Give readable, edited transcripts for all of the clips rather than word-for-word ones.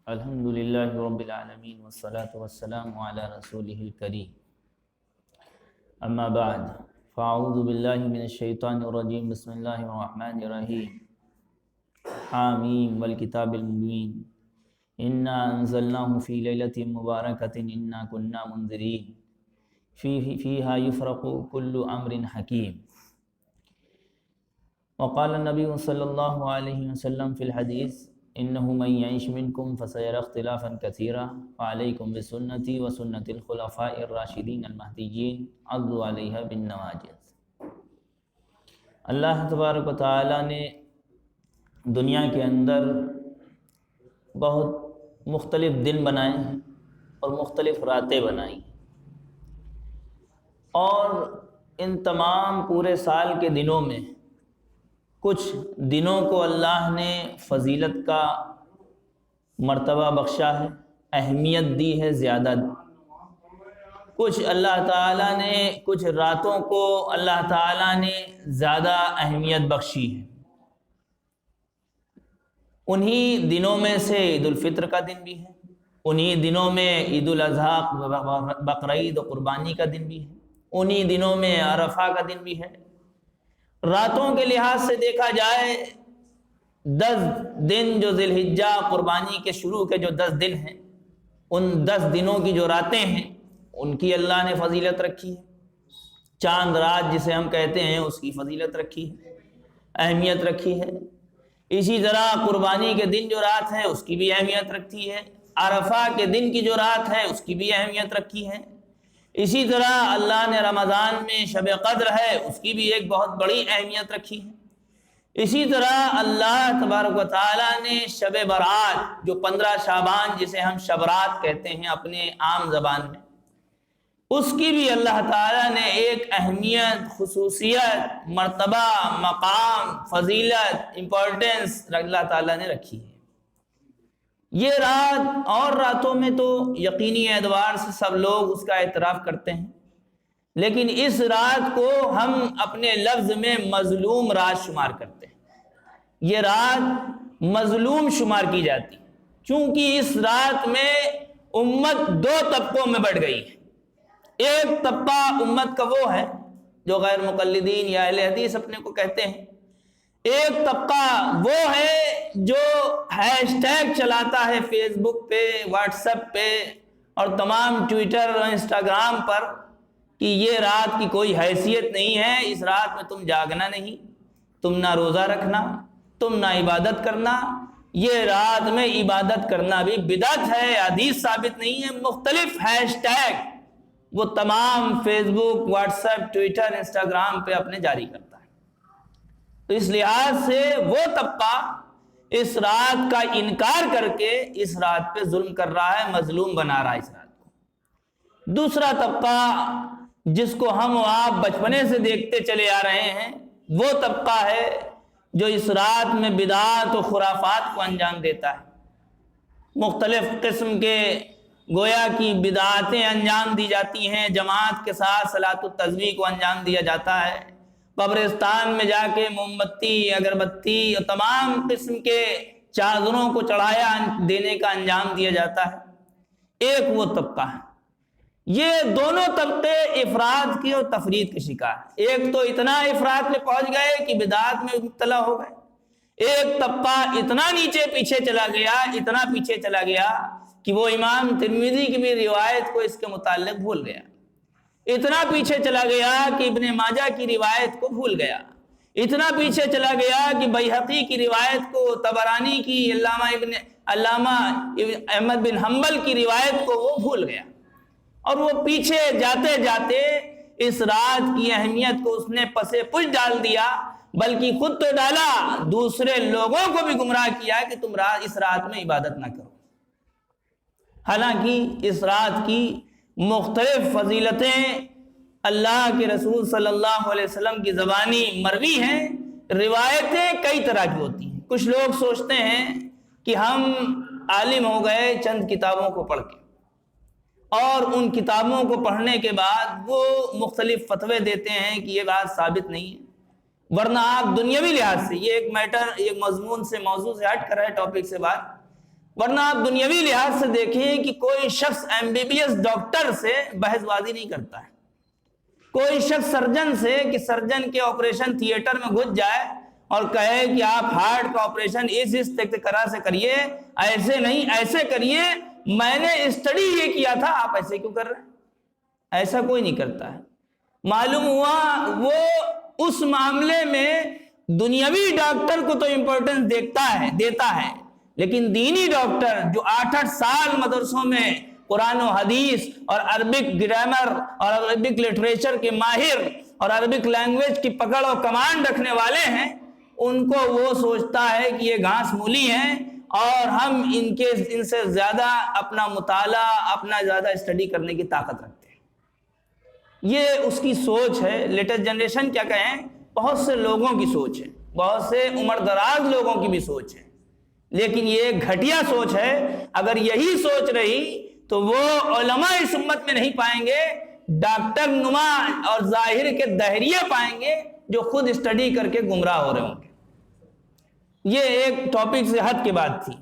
الحمد للہ رب العالمین والصلاة والسلام علی رسولہ الکریم اما بعد فاعوذ باللہ من الشیطان الرجیم بسم اللہ الرحمن الرحیم حامیم والکتاب المبین انا انزلناہ فی لیلۃ مبارکۃ انا کنا منذرین فیہا یفرق کل امر حکیم وقال النبی صلی اللہ علیہ وسلم فی الحدیث انه من يعيش منكم فسيرى اختلافا كثيرا فعليكم بسنتي وسنة الخلفاء الراشدين المهديين عضوا عليها بالنواجذ۔ اللہ تبارک و تعالی نے دنیا کے اندر بہت مختلف دن بنائے ہیں اور مختلف راتیں بنائی، اور ان تمام پورے سال کے دنوں میں کچھ دنوں کو اللہ نے فضیلت کا مرتبہ بخشا ہے، اہمیت دی ہے زیادہ، کچھ اللہ تعالیٰ نے کچھ راتوں کو اللہ تعالیٰ نے زیادہ اہمیت بخشی ہے۔ انہی دنوں میں سے عید الفطر کا دن بھی ہے، انہی دنوں میں عید الاضحیٰ بقرعید و قربانی کا دن بھی ہے، انہی دنوں میں عرفہ کا دن بھی ہے۔ راتوں کے لحاظ سے دیکھا جائے 10 دن جو ذی الحجہ قربانی کے شروع کے جو 10 دن ہیں، ان 10 دنوں کی جو راتیں ہیں ان کی اللہ نے فضیلت رکھی ہے۔ چاند رات جسے ہم کہتے ہیں اس کی فضیلت رکھی ہے، اہمیت رکھی ہے۔ اسی طرح قربانی کے دن جو رات ہے اس کی بھی اہمیت رکھی ہے، عرفہ کے دن کی جو رات ہے اس کی بھی اہمیت رکھی ہے۔ اسی طرح اللہ نے رمضان میں شب قدر ہے اس کی بھی ایک بہت بڑی اہمیت رکھی ہے۔ اسی طرح اللہ تبارک و تعالیٰ نے شب برات جو 15 شعبان جسے ہم شبرات کہتے ہیں اپنے عام زبان میں، اس کی بھی اللہ تعالیٰ نے ایک اہمیت، خصوصیت، مرتبہ، مقام، فضیلت، امپورٹنس اللہ تعالیٰ نے رکھی ہے۔ یہ رات اور راتوں میں تو یقینی اعتبار سے سب لوگ اس کا اعتراف کرتے ہیں، لیکن اس رات کو ہم اپنے لفظ میں مظلوم رات شمار کرتے ہیں۔ یہ رات مظلوم شمار کی جاتی ہے چونکہ اس رات میں امت 2 طبقوں میں بٹ گئی ہے۔ ایک طبقہ امت کا وہ ہے جو غیر مقلدین یا اہل حدیث اپنے کو کہتے ہیں، ایک طبقہ وہ ہے جو ہیش ٹیگ چلاتا ہے فیس بک پہ، واٹس ایپ پہ اور تمام ٹویٹر اور انسٹاگرام پر کہ یہ رات کی کوئی حیثیت نہیں ہے، اس رات میں تم جاگنا نہیں، تم نہ روزہ رکھنا، تم نہ عبادت کرنا، یہ رات میں عبادت کرنا بھی بدعت ہے، حدیث ثابت نہیں ہے۔ مختلف ہیش ٹیگ وہ تمام فیس بک، واٹس ایپ، ٹویٹر، انسٹاگرام پہ اپنے جاری کرتا ہے۔ تو اس لحاظ سے وہ طبقہ اس رات کا انکار کر کے اس رات پہ ظلم کر رہا ہے، مظلوم بنا رہا ہے اس رات کو۔ دوسرا طبقہ جس کو ہم و آپ بچپنے سے دیکھتے چلے آ رہے ہیں، وہ طبقہ ہے جو اس رات میں بدعات و خرافات کو انجام دیتا ہے۔ مختلف قسم کے گویا کی بدعاتیں انجام دی جاتی ہیں، جماعت کے ساتھ صلاۃ التسبیح کو انجام دیا جاتا ہے، قبرستان میں جا کے موم بتی، اگربتی اور تمام قسم کے چادروں کو چڑھایا دینے کا انجام دیا جاتا ہے۔ ایک وہ طبقہ ہے۔ یہ دونوں طبقے افراد کی اور تفرید کے شکار ہیں۔ ایک تو اتنا افراد میں پہنچ گئے کہ بدعات میں مبتلا ہو گئے، ایک طبقہ اتنا نیچے پیچھے چلا گیا، اتنا پیچھے چلا گیا کہ وہ امام ترمذی کی بھی روایت کو اس کے متعلق بھول گیا، اتنا پیچھے چلا گیا کہ ابن ماجہ کی روایت کو بھول گیا، اتنا پیچھے چلا گیا کہ بیہقی کی روایت کو، طبرانی کی، علامہ احمد بن حنبل کی روایت کو وہ بھول گیا، اور وہ پیچھے جاتے جاتے اس رات کی اہمیت کو اس نے پسے پش ڈال دیا، بلکہ خود تو ڈالا، دوسرے لوگوں کو بھی گمراہ کیا کہ تم اس رات میں عبادت نہ کرو۔ حالانکہ اس رات کی مختلف فضیلتیں اللہ کے رسول صلی اللہ علیہ وسلم کی زبانی مروی ہیں، روایتیں کئی طرح کی ہوتی ہیں۔ کچھ لوگ سوچتے ہیں کہ ہم عالم ہو گئے چند کتابوں کو پڑھ کے، اور ان کتابوں کو پڑھنے کے بعد وہ مختلف فتوے دیتے ہیں کہ یہ بات ثابت نہیں ہے، ورنہ آپ دنیاوی لحاظ سے یہ ایک میٹر، ایک مضمون سے، موضوع سے ہٹ کر ہے، ٹاپک سے بات، ورنہ آپ دنیاوی لحاظ سے دیکھیں کہ کوئی شخص MBBS ڈاکٹر سے بحث بازی نہیں کرتا ہے، کوئی شخص سرجن سے کہ سرجن کے آپریشن تھیٹر میں گھس جائے اور کہے کہ آپ ہارٹ کا آپریشن اس طرح سے کریے، ایسے نہیں ایسے کریے، میں نے اسٹڈی یہ کیا تھا، آپ ایسے کیوں کر رہے ہیں؟ ایسا کوئی نہیں کرتا ہے۔ معلوم ہوا وہ اس معاملے میں دنیاوی ڈاکٹر کو تو امپورٹنس دیتا ہے، لیکن دینی ڈاکٹر جو 8 سال مدرسوں میں قرآن و حدیث اور عربک گرامر اور عربک لٹریچر کے ماہر اور عربک لینگویج کی پکڑ و کمانڈ رکھنے والے ہیں، ان کو وہ سوچتا ہے کہ یہ گھاس مولی ہیں اور ہم ان سے زیادہ اپنا مطالعہ، اپنا زیادہ اسٹڈی کرنے کی طاقت رکھتے ہیں۔ یہ اس کی سوچ ہے۔ لیٹسٹ جنریشن کیا کہیں، بہت سے لوگوں کی سوچ ہے، بہت سے عمر دراز لوگوں کی بھی سوچ ہے، لیکن یہ ایک گھٹیا سوچ ہے۔ اگر یہی سوچ رہی تو وہ علماء اس امت میں نہیں پائیں گے، ڈاکٹر نما اور ظاہر کے دہریے پائیں گے جو خود اسٹڈی کر کے گمراہ ہو رہے ہوں گے۔ یہ ایک ٹاپک سے ہٹ کے بات تھی۔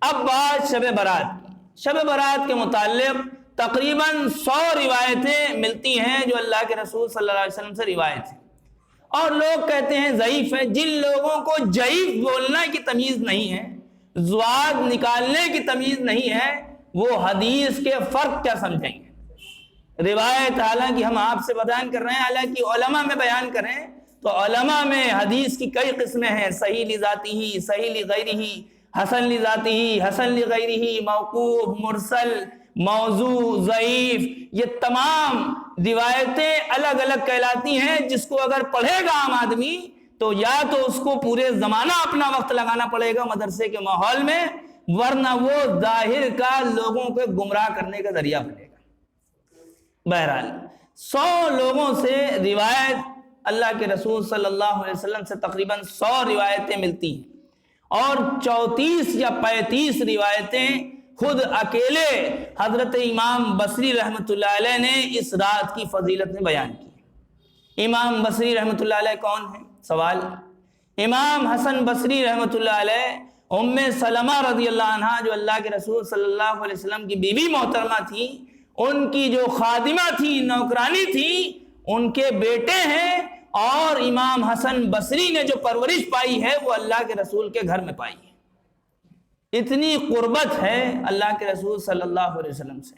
اب بات شب برات کی۔ شب برات کے متعلق تقریباً 100 روایتیں ملتی ہیں جو اللہ کے رسول صلی اللہ علیہ وسلم سے روایت ہیں، اور لوگ کہتے ہیں ضعیف ہے۔ جن لوگوں کو ضعیف بولنا کی تمیز نہیں ہے، زواد نکالنے کی تمیز نہیں ہے، وہ حدیث کے فرق کیا سمجھیں گے؟ روایت حالانکہ ہم آپ سے بیان کر رہے ہیں، حالانکہ علماء میں بیان کریں تو علماء میں حدیث کی کئی قسمیں ہیں، صحیح لذاتہ، صحیح لغیرہ، حسن لذاتہ، حسن لغیرہ، موقوف، مرسل، موضوع، ضعیف۔ یہ تمام روایتیں الگ الگ کہلاتی ہیں، جس کو اگر پڑھے گا عام آدمی تو یا تو اس کو پورے زمانہ اپنا وقت لگانا پڑے گا مدرسے کے ماحول میں، ورنہ وہ ظاہر کا لوگوں کو گمراہ کرنے کا ذریعہ بنے گا۔ بہرحال 100 لوگوں سے روایت اللہ کے رسول صلی اللہ علیہ وسلم سے تقریباً 100 روایتیں ملتی ہیں، اور 34 یا 35 روایتیں خود اکیلے حضرت امام بصری رحمۃ اللہ علیہ نے اس رات کی فضیلت میں بیان کی۔ امام بصری رحمۃ اللہ علیہ کون ہیں؟ سوال۔ امام حسن بصری رحمۃ اللہ علیہ ام سلمہ رضی اللہ عنہ جو اللہ کے رسول صلی اللہ علیہ وسلم کی بیوی محترمہ تھی، ان کی جو خادمہ تھی، نوکرانی تھی، ان کے بیٹے ہیں، اور امام حسن بصری نے جو پرورش پائی ہے وہ اللہ کے رسول کے گھر میں پائی ہے۔ اتنی قربت ہے اللہ کے رسول صلی اللہ علیہ وسلم سے۔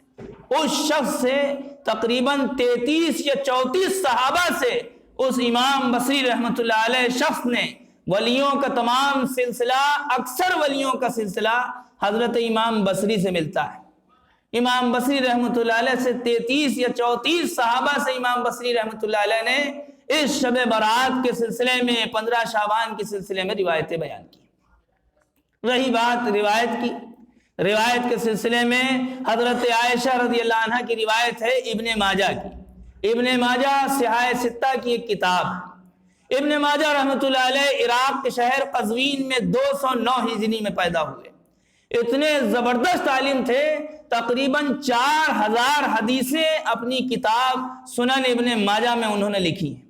اس شخص سے تقریباً 33 یا 34 صحابہ سے اس امام بصری رحمۃ اللہ علیہ شخص نے ولیوں کا تمام سلسلہ، اکثر ولیوں کا سلسلہ حضرت امام بصری سے ملتا ہے۔ امام بصری رحمۃ اللہ علیہ سے 33 یا 34 صحابہ سے امام بصری رحمۃ اللہ علیہ نے اس شب برات کے سلسلے میں 15 شعبان کے سلسلے میں روایتیں بیان کی۔ رہی بات روایت کی، روایت کے سلسلے میں حضرت عائشہ رضی اللہ عنہ کی روایت ہے ابن ماجہ کی۔ ابن ماجہ صحاح ستہ کی ایک کتاب ہے۔ ابن ماجہ رحمۃ اللہ علیہ عراق کے شہر قزوین میں 209 ہجری میں پیدا ہوئے۔ اتنے زبردست عالم تھے، تقریباً 4000 حدیثیں اپنی کتاب سنن ابن ماجہ میں انہوں نے لکھی ہیں،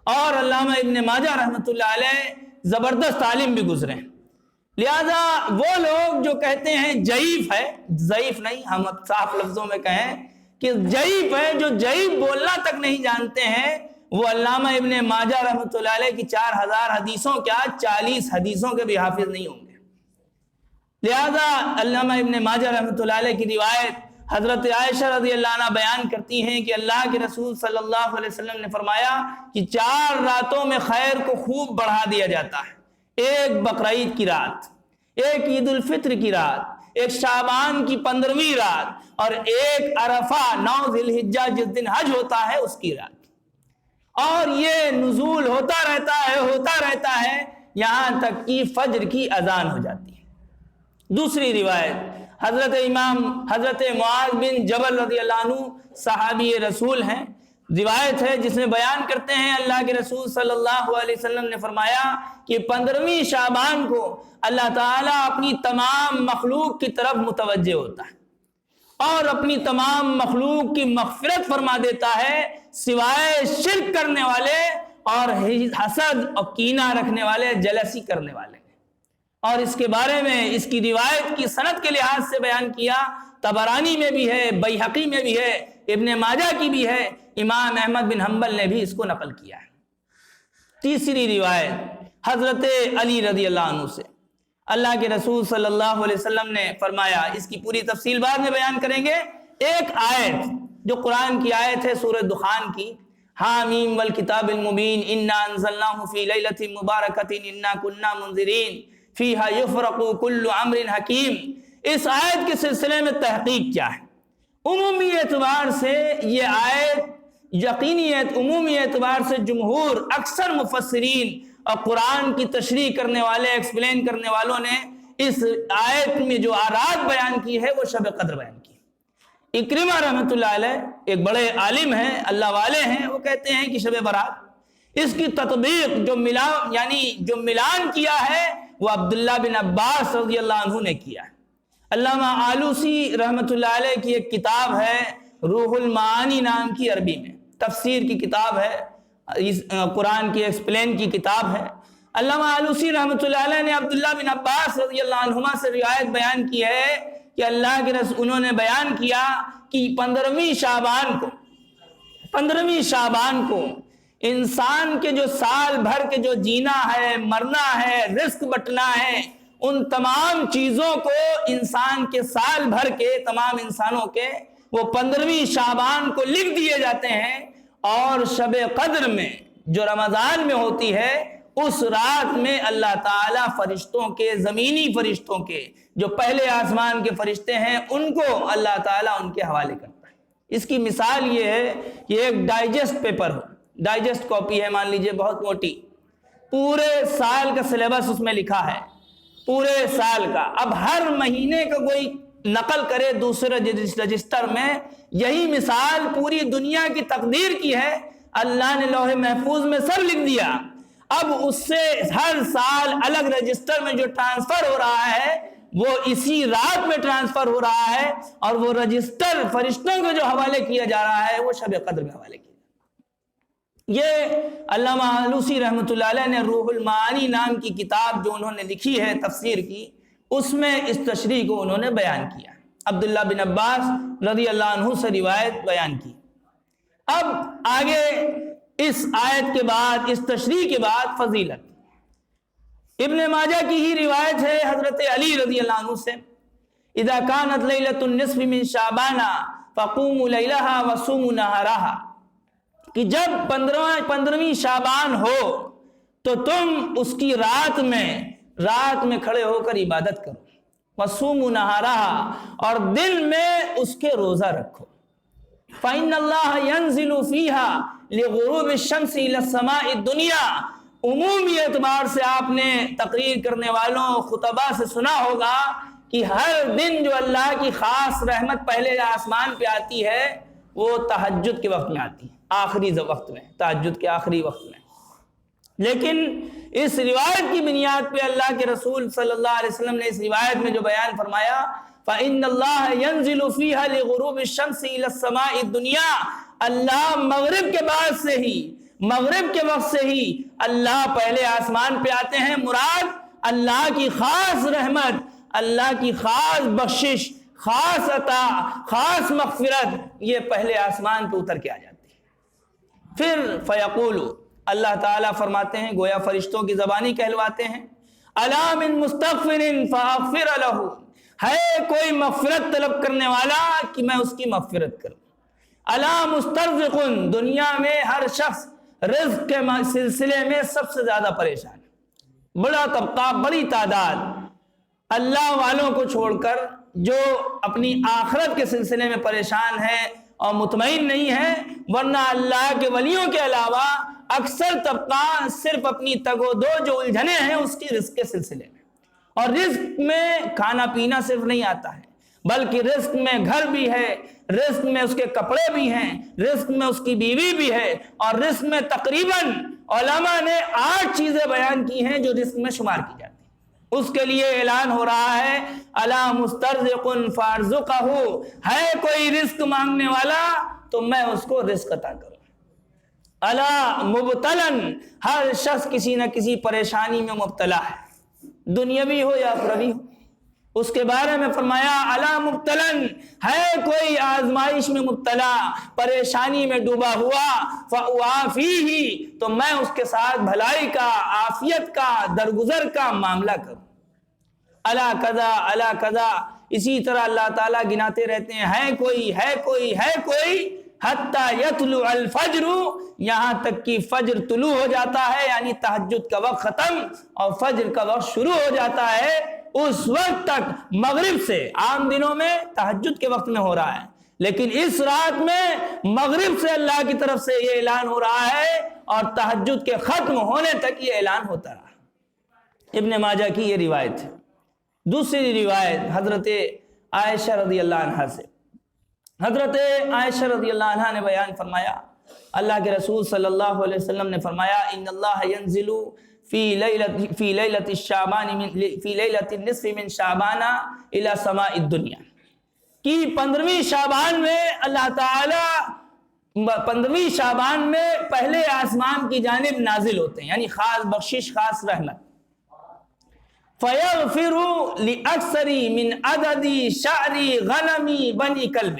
اور علامہ ابن ماجہ رحمۃ اللہ علیہ زبردست عالم بھی گزرے ہیں۔ لہذا وہ لوگ جو کہتے ہیں ضعیف ہے، ضعیف نہیں، ہم صاف لفظوں میں کہیں کہ ضعیف ہے، جو ضعیف بولنا تک نہیں جانتے ہیں، وہ علامہ ابن ماجہ رحمۃ اللہ علیہ کی 4000 حدیثوں کیا 40 حدیثوں کے بھی حافظ نہیں ہوں گے۔ لہذا علامہ ابن ماجہ رحمۃ اللہ علیہ کی روایت حضرت عائشہ رضی اللہ عنہ بیان کرتی ہیں کہ اللہ کے رسول صلی اللہ علیہ وسلم نے فرمایا کہ 4 راتوں میں خیر کو خوب بڑھا دیا جاتا ہے۔ ایک بقرعید کی رات، ایک عید الفطر کی رات، ایک شعبان کی 15ویں رات، اور ایک عرفہ 9 ذی الحجہ جس دن حج ہوتا ہے اس کی رات۔ اور یہ نزول ہوتا رہتا ہے یہاں تک کہ فجر کی اذان ہو جاتی ہے۔ دوسری روایت حضرت معاذ بن جبل رضی اللہ عنہ صحابی رسول ہیں، روایت ہے جس میں بیان کرتے ہیں اللہ کے رسول صلی اللہ علیہ وسلم نے فرمایا کہ 15ویں شعبان کو اللہ تعالیٰ اپنی تمام مخلوق کی طرف متوجہ ہوتا ہے اور اپنی تمام مخلوق کی مغفرت فرما دیتا ہے، سوائے شرک کرنے والے اور حسد اور کینہ رکھنے والے، جلسی کرنے والے۔ اور اس کے بارے میں اس کی روایت کی سند کے لحاظ سے بیان کیا، طبرانی میں بھی ہے، بیہقی میں بھی ہے، ابن ماجہ کی بھی ہے، امام احمد بن حنبل نے بھی اس کو نقل کیا ہے۔ تیسری روایت حضرت علی رضی اللہ عنہ سے، اللہ کے رسول صلی اللہ علیہ وسلم نے فرمایا، اس کی پوری تفصیل بعد میں بیان کریں گے۔ ایک آیت جو قرآن کی آیت ہے سورہ دخان کی، حامیم والکتاب المبین انا انزلناہ فی لیلۃ مبارکۃ انا کنا منذرین فیہا یفرق کل امر حکیم، اس آیت کے سلسلے میں تحقیق کیا ہے؟ عمومی اعتبار سے یہ آیت، یقینی عمومی اعتبار سے جمہور اکثر مفسرین اور قرآن کی تشریح کرنے والے، ایکسپلین کرنے والوں نے اس آیت میں جو آرات بیان کی ہے وہ شب قدر بیان کی۔ اکرمہ رحمۃ اللہ علیہ ایک بڑے عالم ہیں، اللہ والے ہیں، وہ کہتے ہیں کہ شب برات، اس کی تطبیق جو ملان کیا ہے وہ عبداللہ بن عباس رضی اللہ عنہ نے کیا ہے۔ علامہ آلوسی رحمۃ اللہ علیہ کی ایک کتاب ہے روح المعانی نام کی، عربی میں تفسیر کی کتاب ہے، قرآن کی ایکسپلین کی کتاب ہے۔ علامہ آلوسی رحمۃ اللہ علیہ نے عبداللہ بن عباس رضی اللہ عنہما سے روایت بیان کی ہے کہ اللہ کے رسول انہوں نے بیان کیا کہ 15ویں شعبان کو انسان کے جو سال بھر کے جو جینا ہے، مرنا ہے، رزق بٹنا ہے، ان تمام چیزوں کو انسان کے سال بھر کے تمام انسانوں کے وہ 15ویں شعبان کو لکھ دیے جاتے ہیں، اور شب قدر میں جو رمضان میں ہوتی ہے اس رات میں اللہ تعالیٰ فرشتوں کے، زمینی فرشتوں کے جو پہلے آسمان کے فرشتے ہیں ان کو اللہ تعالیٰ ان کے حوالے کرتا ہے۔ اس کی مثال یہ ہے کہ ایک ڈائجسٹ پیپر ہو، ڈائجسٹ کاپی ہے مان لیجئے بہت موٹی، پورے سال کا سلیبس اس میں لکھا ہے، پورے سال کا، اب ہر مہینے کا کوئی نقل کرے دوسرے رجسٹر میں، یہی مثال پوری دنیا کی تقدیر کی ہے، اللہ نے لوح محفوظ میں سب لکھ دیا، اب اس سے ہر سال الگ رجسٹر میں جو ٹرانسفر ہو رہا ہے وہ اسی رات میں ٹرانسفر ہو رہا ہے، اور وہ رجسٹر فرشتوں کو جو حوالے کیا جا رہا ہے وہ شب قدر میں حوالے کیا۔ یہ علامہ آلوسی رحمۃ اللہ علیہ نے روح المعانی نام کی کتاب جو انہوں نے لکھی ہے تفسیر کی، اس میں اس تشریح کو انہوں نے بیان کیا، عبداللہ بن عباس رضی اللہ عنہ سے روایت بیان کی۔ اب آگے اس آیت کے بعد، اس تشریح کے بعد فضیلت، ابن ماجہ کی ہی روایت ہے حضرت علی رضی اللہ عنہ سے، اذا كانت لیلۃ النصف من شعبان فقوموا لیلها وصوموا نہارها، کہ جب 15ویں شعبان ہو تو تم اس کی رات میں کھڑے ہو کر عبادت کرو، وصوموا نہارها، اور دن میں اس کے روزہ رکھو، فإن اللہ ينزل فيها لغروب الشمس إلى السماء الدنيا، عمومی اعتبار سے آپ نے تقریر کرنے والوں خطبہ سے سنا ہوگا کہ ہر دن جو اللہ کی خاص رحمت پہلے آسمان پہ آتی ہے وہ تہجد کے وقت میں آتی ہے، آخری وقت میں، تہجد کے آخری وقت میں، لیکن اس روایت کی بنیاد پہ اللہ کے رسول صلی اللہ علیہ وسلم نے اس روایت میں جو بیان فرمایا فَإِنَّ اللَّهَ يَنزِلُ فِيهَا لِغُرُوبِ الشَّمْسِ إِلَى السَّمَاءِ الدُّنْيَا، اللہ مغرب کے بعد سے ہی، مغرب کے وقت سے ہی اللہ پہلے آسمان پہ آتے ہیں، مراد اللہ کی خاص رحمت، اللہ کی خاص بخشش، خاص عطا، خاص مغفرت، یہ پہلے آسمان پہ اتر کے آ جاتی ہے۔ پھر فیقول، اللہ تعالیٰ فرماتے ہیں، گویا فرشتوں کی زبانی کہلواتے ہیں، الا من مستغفر فاغفر له، ہے کوئی مغفرت طلب کرنے والا کہ میں اس کی مغفرت کروں، الا مسترزق، دنیا میں ہر شخص رزق کے سلسلے میں سب سے زیادہ پریشان ہے، بڑا طبقہ، بڑی تعداد اللہ والوں کو چھوڑ کر جو اپنی آخرت کے سلسلے میں پریشان ہے اور مطمئن نہیں ہے، ورنہ اللہ کے ولیوں کے علاوہ اکثر طبقہ صرف اپنی تگ و دو جو الجھنے ہیں اس کی رزق کے سلسلے میں، اور رزق میں کھانا پینا صرف نہیں آتا ہے بلکہ رزق میں گھر بھی ہے، رزق میں اس کے کپڑے بھی ہیں، رزق میں اس کی بیوی بھی ہے، اور رزق میں تقریباً علماء نے 8 چیزیں بیان کی ہیں جو رزق میں شمار کی جاتی ہیں۔ اس کے لیے اعلان ہو رہا ہے الا مسترزق فارزقہ، ہے کوئی رزق مانگنے والا تو میں اس کو رزق عطا کروں، الا مبتلن، ہر شخص کسی نہ کسی پریشانی میں مبتلا ہے، دنیاوی ہو یا اخروی ہو۔ اس کے بارے میں فرمایا الا مبتلن، ہے کوئی آزمائش میں مبتلا، پریشانی میں ڈوبا ہوا، فاعافیہ، تو میں اس کے ساتھ بھلائی کا، عافیت کا، درگزر کا معاملہ کروں۔ الا قضا الا قضا، اسی طرح اللہ تعالیٰ گناتے رہتے ہیں، ہے کوئی ہے کوئی ہے کوئی، حتی یطلع الفجر، یہاں تک کہ فجر طلوع ہو جاتا ہے، یعنی تہجد کا وقت ختم اور فجر کا وقت شروع ہو جاتا ہے، اس وقت تک مغرب سے، عام دنوں میں تہجد کے وقت میں ہو رہا ہے، لیکن اس رات میں مغرب سے اللہ کی طرف سے یہ اعلان ہو رہا ہے اور تہجد کے ختم ہونے تک یہ اعلان ہوتا رہا۔ ابن ماجہ کی یہ روایت ہے۔ دوسری روایت حضرت عائشہ رضی اللہ عنہ سے، حضرت عائشہ رضی اللہ عنہ نے بیان فرمایا، اللہ کے رسول صلی اللہ علیہ وسلم نے فرمایا ان اللہ ینزل فی لیلۃ النصف من شعبان الی سماء الدنیا، کہ 15ویں شعبان میں اللہ تعالی 15ویں شعبان میں پہلے آسمان کی جانب نازل ہوتے ہیں، یعنی خاص بخشش، خاص رحمت۔ فَيَغْفِرُ لِأَكْثَرِ مِنْ عَدَدِ شَعْرِ غَنَمِ بَنِي کلب،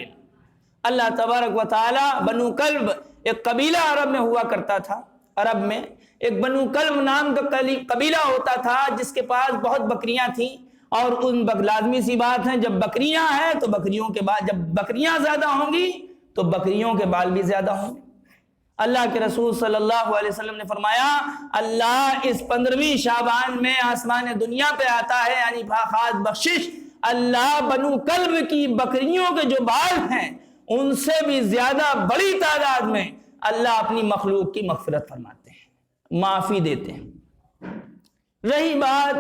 اللہ تبارک و تعالی بنو کلب ایک قبیلہ عرب میں ہوا کرتا تھا، عرب میں ایک بنو کلب نام کا قبیلہ ہوتا تھا جس کے پاس بہت بکریاں تھیں، اور ان لازمی سی بات ہے جب بکریاں ہیں تو بکریوں کے بعد، جب بکریاں زیادہ ہوں گی تو بکریوں کے بال بھی زیادہ ہوں گے۔ اللہ کے رسول صلی اللہ علیہ وسلم نے فرمایا اللہ اس 15ویں شعبان میں آسمان دنیا پہ آتا ہے، یعنی خاص بخشش، اللہ بنو کلب کی بکریوں کے جو بال ہیں ان سے بھی زیادہ بڑی تعداد میں اللہ اپنی مخلوق کی مغفرت فرماتے ہیں، معافی دیتے ہیں۔ رہی بات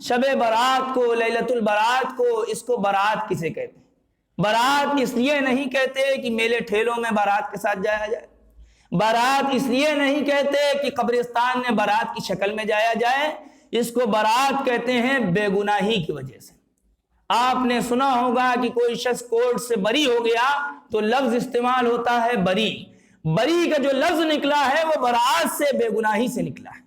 شب برات کو، لیلۃ البرات کو، اس کو برات کسے کہتے ہیں؟ برات اس لیے نہیں کہتے کہ میلے ٹھیلوں میں برات کے ساتھ جایا جائے، برات اس لیے نہیں کہتے کہ قبرستان میں برات کی شکل میں جایا جائے، اس کو برات کہتے ہیں بے گناہی کی وجہ سے۔ آپ نے سنا ہوگا کہ کوئی شخص کورٹ سے بری ہو گیا تو لفظ استعمال ہوتا ہے بری، بری کا جو لفظ نکلا ہے وہ برات سے، بے گناہی سے نکلا ہے۔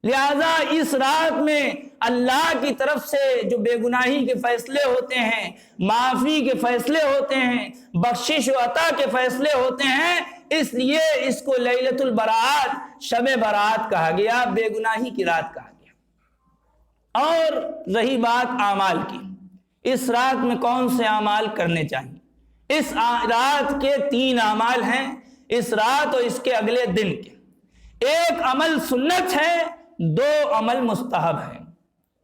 لہذا اس رات میں اللہ کی طرف سے جو بے گناہی کے فیصلے ہوتے ہیں، معافی کے فیصلے ہوتے ہیں، بخشش و عطا کے فیصلے ہوتے ہیں، اس لیے اس کو لیلۃ البرات، شب برات کہا گیا، بے گناہی کی رات کہا گیا۔ اور رہی بات اعمال کی، اس رات میں کون سے اعمال کرنے چاہیے؟ اس رات کے 3 اعمال ہیں، اس رات اور اس کے اگلے دن کے۔ ایک عمل سنت ہے، 2 عمل مستحب ہے۔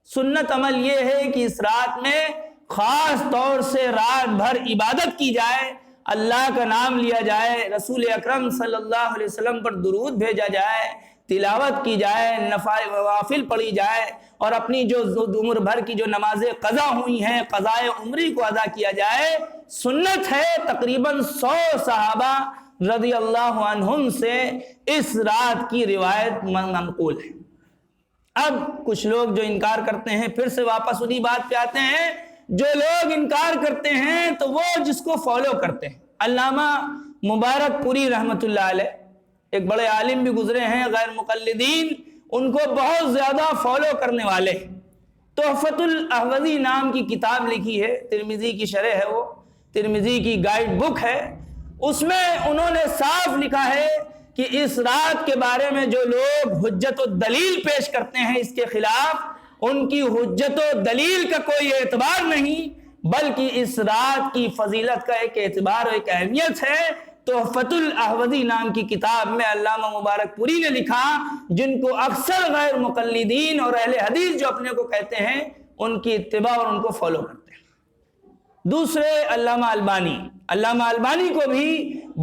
سنت عمل یہ ہے کہ اس رات میں خاص طور سے رات بھر عبادت کی جائے، اللہ کا نام لیا جائے، رسول اکرم صلی اللہ علیہ وسلم پر درود بھیجا جائے، تلاوت کی جائے، نوافل پڑھی جائے، اور اپنی جو عمر بھر کی جو نمازیں قضا ہوئی ہیں، قضائے عمری کو ادا کیا جائے۔ سنت ہے، تقریباً 100 صحابہ رضی اللہ عنہم سے اس رات کی روایت منقول ہے۔ اب کچھ لوگ جو انکار کرتے ہیں، پھر سے واپس انہی بات پہ آتے ہیں، جو لوگ انکار کرتے ہیں تو وہ جس کو فالو کرتے ہیں۔ علامہ مبارک پوری رحمۃ اللہ علیہ ایک بڑے عالم بھی گزرے ہیں، غیر مقلدین ان کو بہت زیادہ فالو کرنے والے۔ تحفۃ الاحوذی نام کی کتاب لکھی ہے، ترمذی کی شرح ہے، وہ ترمذی کی گائیڈ بک ہے، اس میں انہوں نے صاف لکھا ہے کہ اس رات کے بارے میں جو لوگ حجت و دلیل پیش کرتے ہیں اس کے خلاف، ان کی حجت و دلیل کا کوئی اعتبار نہیں، بلکہ اس رات کی فضیلت کا ایک اعتبار و ایک اہمیت ہے۔ تحفۃ الاحوذی نام کی کتاب میں علامہ مبارک پوری نے لکھا، جن کو اکثر غیر مقلدین اور اہل حدیث جو اپنے کو کہتے ہیں ان کی اتباع اور ان کو فالو کرتے ہیں۔ دوسرے علامہ البانی کو بھی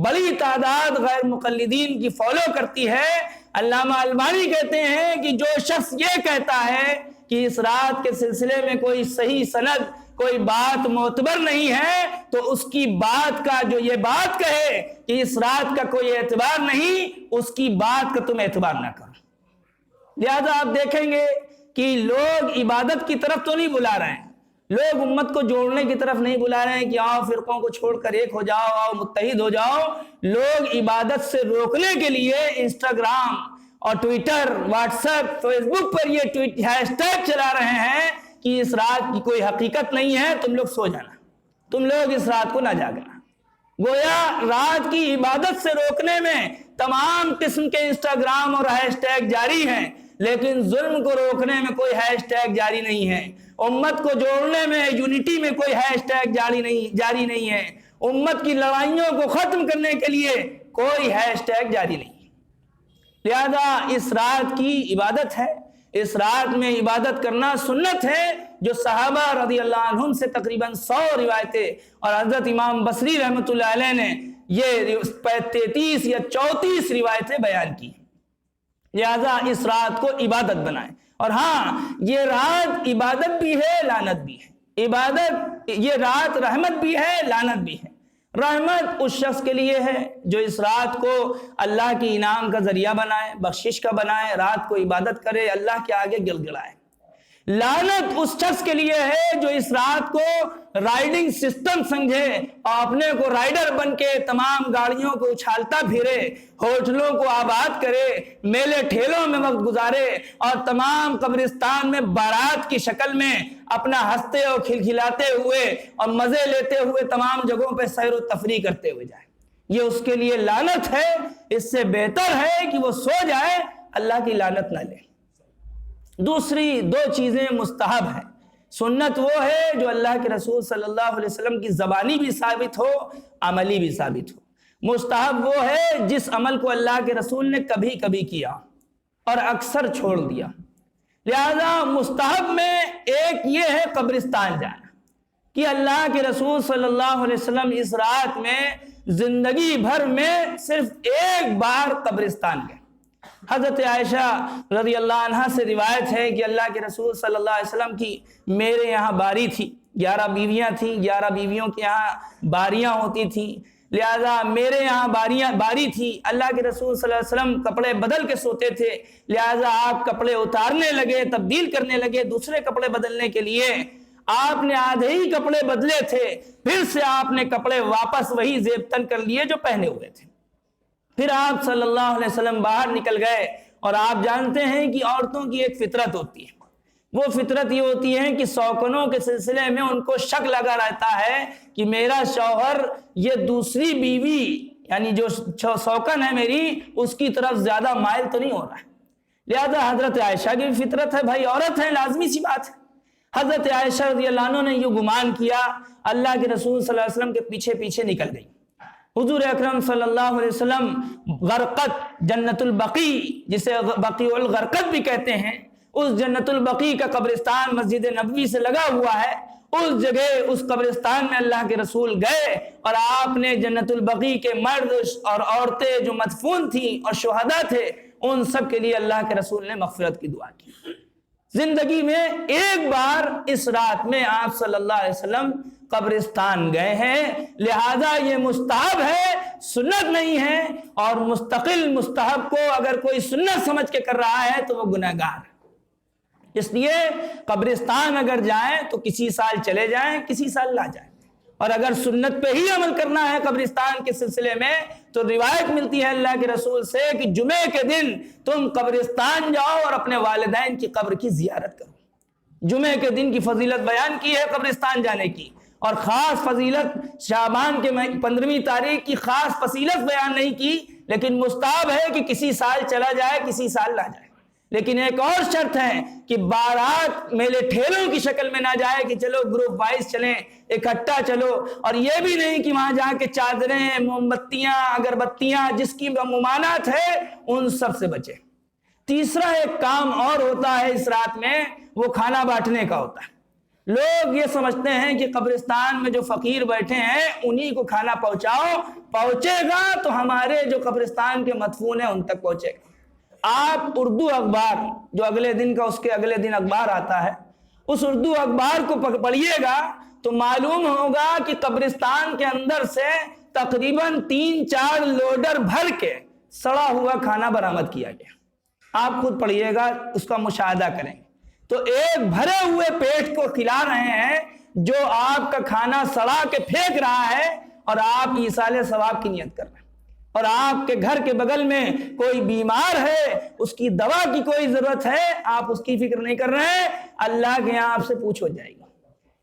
بڑی تعداد غیر مقلدین کی فالو کرتی ہے۔ علامہ البانی کہتے ہیں کہ جو شخص یہ کہتا ہے کہ اس رات کے سلسلے میں کوئی صحیح سند، کوئی بات معتبر نہیں ہے، تو اس کی بات کا، جو یہ بات کہے کہ اس رات کا کوئی اعتبار نہیں، اس کی بات کا تم اعتبار نہ کرو۔ لہذا آپ دیکھیں گے کہ لوگ عبادت کی طرف تو نہیں بلا رہے ہیں، لوگ امت کو جوڑنے کی طرف نہیں بلا رہے ہیں کہ آؤ فرقوں کو چھوڑ کر ایک ہو جاؤ، آؤ متحد ہو جاؤ۔ لوگ عبادت سے روکنے کے لیے انسٹاگرام اور ٹویٹر، واٹس ایپ، فیس بک پر یہ ہیش ٹیگ چلا رہے ہیں کہ اس رات کی کوئی حقیقت نہیں ہے، تم لوگ سو جانا، تم لوگ اس رات کو نہ جاگنا۔ گویا رات کی عبادت سے روکنے میں تمام قسم کے انسٹاگرام اور ہیش ٹیگ جاری ہیں، لیکن ظلم کو روکنے میں کوئی ہیش ٹیگ جاری نہیں ہے، امت کو جوڑنے میں، یونٹی میں کوئی ہیش ٹیگ جاری نہیں ہے، امت کی لڑائیوں کو ختم کرنے کے لیے کوئی ہیش ٹیگ جاری نہیں ہے۔ لہذا اس رات کی عبادت ہے، اس رات میں عبادت کرنا سنت ہے، جو صحابہ رضی اللہ عنہم سے تقریباً 100 روایتیں اور حضرت امام بصری رحمۃ اللہ علیہ نے یہ 33 یا 34 روایتیں بیان کی۔ لہذا اس رات کو عبادت بنائیں، اور ہاں یہ رات عبادت بھی ہے، لعنت بھی ہے۔ عبادت، یہ رات رحمت بھی ہے، لعنت بھی ہے۔ رحمت اس شخص کے لیے ہے جو اس رات کو اللہ کی انعام کا ذریعہ بنائے، بخشش کا بنائے، رات کو عبادت کرے، اللہ کے آگے گڑ گڑائے۔ لعنت اس شخص کے لیے ہے جو اس رات کو رائڈنگ سسٹم سمجھے اور اپنے کو رائڈر بن کے تمام گاڑیوں کو اچھالتا پھرے، ہوٹلوں کو آباد کرے، میلے ٹھیلوں میں وقت گزارے، اور تمام قبرستان میں بارات کی شکل میں اپنا ہنستے اور کھلکھلاتے ہوئے اور مزے لیتے ہوئے تمام جگہوں پہ سیر و تفریح کرتے ہوئے جائے۔ یہ اس کے لیے لعنت ہے۔ اس سے بہتر ہے کہ وہ سو جائے، اللہ کی لعنت نہ لے۔ دوسری دو چیزیں مستحب ہیں۔ سنت وہ ہے جو اللہ کے رسول صلی اللہ علیہ وسلم کی زبانی بھی ثابت ہو، عملی بھی ثابت ہو۔ مستحب وہ ہے جس عمل کو اللہ کے رسول نے کبھی کبھی کیا اور اکثر چھوڑ دیا۔ لہذا مستحب میں ایک یہ ہے قبرستان جانا، کہ اللہ کے رسول صلی اللہ علیہ وسلم اس رات میں زندگی بھر میں صرف ایک بار قبرستان گئے۔ حضرت عائشہ رضی اللہ عنہ سے روایت ہے کہ اللہ کے رسول صلی اللہ علیہ وسلم کی میرے یہاں باری تھی، 11 بیویاں تھیں، 11 بیویوں کے یہاں باریاں ہوتی تھیں، لہذا میرے یہاں باری تھی۔ اللہ کے رسول صلی اللہ علیہ وسلم کپڑے بدل کے سوتے تھے، لہذا آپ کپڑے اتارنے لگے، تبدیل کرنے لگے دوسرے کپڑے بدلنے کے لیے۔ آپ نے آدھے ہی کپڑے بدلے تھے، پھر سے آپ نے کپڑے واپس وہی زیب تن کر لیے جو پہنے ہوئے تھے۔ پھر آپ صلی اللہ علیہ وسلم باہر نکل گئے، اور آپ جانتے ہیں کہ عورتوں کی ایک فطرت ہوتی ہے، وہ فطرت یہ ہوتی ہے کہ سوکنوں کے سلسلے میں ان کو شک لگا رہتا ہے کہ میرا شوہر یہ دوسری بیوی، یعنی جو سوکن ہے میری، اس کی طرف زیادہ مائل تو نہیں ہو رہا ہے۔ لہذا حضرت عائشہ کی فطرت ہے، بھائی عورت ہے، لازمی سی بات ہے۔ حضرت عائشہ رضی اللہ عنہ نے یہ گمان کیا، اللہ کے رسول صلی اللہ علیہ وسلم کے پیچھے پیچھے نکل گئی۔ حضور اکرم صلی اللہ علیہ وسلم غرقت، جنت البقیع جسے بقیع الغرقد بھی کہتے ہیں، اس جنت البقیع کا قبرستان مسجد نبوی سے لگا ہوا ہے، اس جگہ اس قبرستان میں اللہ کے رسول گئے، اور آپ نے جنت البقیع کے مرد اور عورتیں جو مدفون تھیں اور شہداء تھے، ان سب کے لیے اللہ کے رسول نے مغفرت کی دعا کی۔ زندگی میں ایک بار اس رات میں آپ صلی اللہ علیہ وسلم قبرستان گئے ہیں، لہذا یہ مستحب ہے، سنت نہیں ہے، اور مستقل مستحب کو اگر کوئی سنت سمجھ کے کر رہا ہے تو وہ گناہگار ہے۔ اس لیے قبرستان اگر جائیں تو کسی سال چلے جائیں، کسی سال نہ جائیں، اور اگر سنت پہ ہی عمل کرنا ہے قبرستان کے سلسلے میں تو روایت ملتی ہے اللہ کے رسول سے کہ جمعے کے دن تم قبرستان جاؤ اور اپنے والدین کی قبر کی زیارت کرو۔ جمعے کے دن کی فضیلت بیان کی ہے قبرستان جانے کی، اور خاص فضیلت شعبان کے 15ویں تاریخ کی خاص فضیلت بیان نہیں کی، لیکن مستحب ہے کہ کسی سال چلا جائے، کسی سال نہ جائے۔ لیکن ایک اور شرط ہے کہ بارات میلے ٹھیلوں کی شکل میں نہ جائے کہ چلو گروپ وائز چلیں، اکٹھا چلو، اور یہ بھی نہیں کہ وہاں جا کے چادریں، موم بتیاں، اگربتیاں، جس کی ممانعت ہے ان سب سے بچے۔ تیسرا ایک کام اور ہوتا ہے اس رات میں، وہ کھانا بانٹنے کا ہوتا ہے۔ لوگ یہ سمجھتے ہیں کہ قبرستان میں جو فقیر بیٹھے ہیں انہی کو کھانا پہنچاؤ، پہنچے گا تو ہمارے جو قبرستان کے مدفون ہیں ان تک پہنچے گا۔ آپ اردو اخبار جو اگلے دن کا اس کے اگلے دن اخبار آتا ہے، اس اردو اخبار کو پڑھیے گا تو معلوم ہوگا کہ قبرستان کے اندر سے تقریباً 3-4 لوڈر بھر کے سڑا ہوا کھانا برآمد کیا گیا۔ آپ خود پڑھیے گا، اس کا مشاہدہ کریں، تو ایک بھرے ہوئے پیٹ کو کھلا رہے ہیں جو آپ کا کھانا سڑا کے پھینک رہا ہے، اور آپ ایصال ثواب کی نیت کر رہے ہیں۔ اور آپ کے گھر کے بغل میں کوئی بیمار ہے، اس کی دوا کی کوئی ضرورت ہے، آپ اس کی فکر نہیں کر رہے ہیں، اللہ کے یہاں آپ سے پوچھ ہو جائے گا۔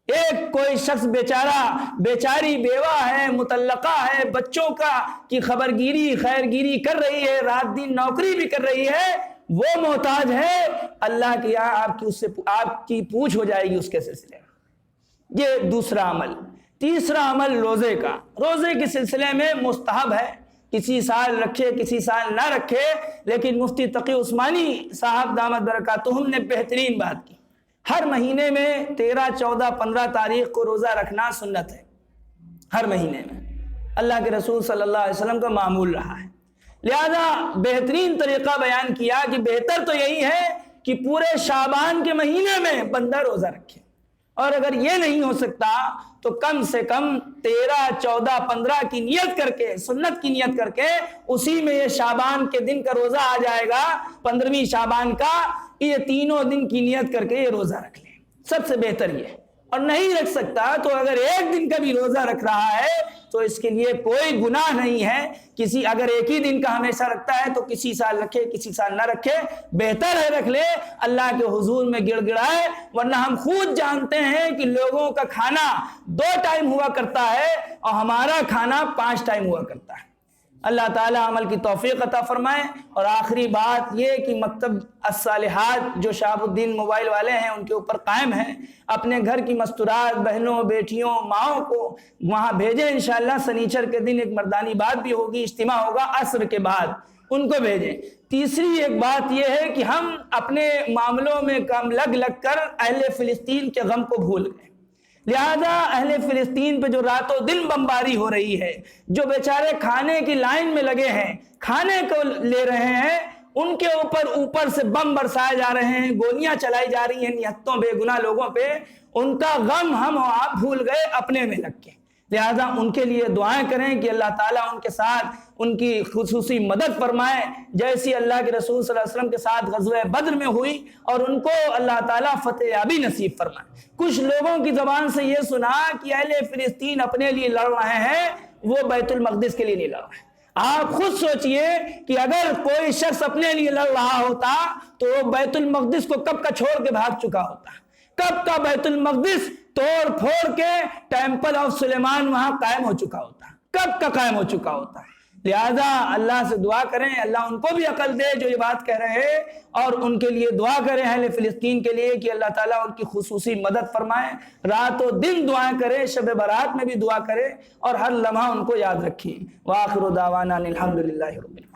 ایک کوئی شخص بیچارہ بیچاری بیوہ ہے، مطلقہ ہے، بچوں کی خبرگیری خیرگیری کر رہی ہے، رات دن نوکری بھی کر رہی ہے، وہ محتاج ہے، اللہ کے یہاں آپ کی پوچھ ہو جائے گی اس کے سلسلے میں۔ یہ دوسرا عمل۔ تیسرا عمل روزے کا۔ روزے کے سلسلے میں مستحب ہے، کسی سال رکھے کسی سال نہ رکھے، لیکن مفتی تقی عثمانی صاحب دامت برکاتہم نے بہترین بات کی۔ ہر مہینے میں 13، 14، 15 تاریخ کو روزہ رکھنا سنت ہے، ہر مہینے میں اللہ کے رسول صلی اللہ علیہ وسلم کا معمول رہا ہے۔ لہذا بہترین طریقہ بیان کیا کہ بہتر تو یہی ہے کہ پورے شعبان کے مہینے میں بندہ روزہ رکھے، اور اگر یہ نہیں ہو سکتا تو کم سے کم 13، 14، 15 کی نیت کر کے، سنت کی نیت کر کے، اسی میں یہ شعبان کے دن کا روزہ آ جائے گا، 15ویں شعبان کا، یہ تینوں دن کی نیت کر کے یہ روزہ رکھ لیں، سب سے بہتر یہ۔ اور نہیں رکھ سکتا تو اگر ایک دن کا بھی روزہ رکھ رہا ہے تو اس کے لیے کوئی گناہ نہیں ہے۔ اگر ایک ہی دن کا ہمیشہ رکھتا ہے تو کسی سال رکھے کسی سال نہ رکھے، بہتر ہے رکھ لے، اللہ کے حضور میں گڑ گڑائے۔ ورنہ ہم خود جانتے ہیں کہ لوگوں کا کھانا 2 ٹائم ہوا کرتا ہے اور ہمارا کھانا 5 ٹائم ہوا کرتا ہے۔ اللہ تعالیٰ عمل کی توفیق عطا فرمائے۔ اور آخری بات یہ کہ مکتب الصالحات جو شہاب الدین موبائل والے ہیں ان کے اوپر قائم ہیں، اپنے گھر کی مستورات بہنوں بیٹیوں ماؤں کو وہاں بھیجیں۔ انشاءاللہ سنیچر کے دن ایک مردانی بات بھی ہوگی، اجتماع ہوگا عصر کے بعد، ان کو بھیجیں۔ تیسری ایک بات یہ ہے کہ ہم اپنے معاملوں میں کم لگ کر اہل فلسطین کے غم کو بھول گئے۔ لہذا اہل فلسطین پہ جو راتوں دن بمباری ہو رہی ہے، جو بیچارے کھانے کی لائن میں لگے ہیں، کھانے کو لے رہے ہیں، ان کے اوپر سے بم برسائے جا رہے ہیں، گولیاں چلائی جا رہی ہیں نہتوں بے گناہ لوگوں پہ، ان کا غم ہم اور آپ بھول گئے اپنے میں لگ کے۔ لہذا ان کے لیے دعائیں کریں کہ اللہ تعالیٰ ان کے ساتھ ان کی خصوصی مدد فرمائے، جیسی اللہ کے رسول صلی اللہ علیہ وسلم کے ساتھ غزوہ بدر میں ہوئی، اور ان کو اللہ تعالیٰ فتح یابی نصیب فرمائے۔ کچھ لوگوں کی زبان سے یہ سنا کہ اہل فلسطین اپنے لیے لڑ رہے ہیں، وہ بیت المقدس کے لیے نہیں لڑ رہے ہیں۔ آپ خود سوچئے کہ اگر کوئی شخص اپنے لیے لڑ رہا ہوتا تو وہ بیت المقدس کو کب کا چھوڑ کے بھاگ چکا ہوتا، کب کا بیت المقدس توڑ پھوڑ کے ٹیمپل آف سلیمان وہاں قائم ہو چکا ہوتا، کب کا قائم ہو چکا ہوتا۔ لہذا اللہ سے دعا کریں اللہ ان کو بھی عقل دے جو یہ بات کہہ رہے ہیں، اور ان کے لیے دعا کریں اہل فلسطین کے لیے کہ اللہ تعالیٰ ان کی خصوصی مدد فرمائے۔ رات و دن دعائیں کریں، شب برات میں بھی دعا کریں، اور ہر لمحہ ان کو یاد رکھیں۔ وآخر دعوانا الحمدللہ رب العالمین۔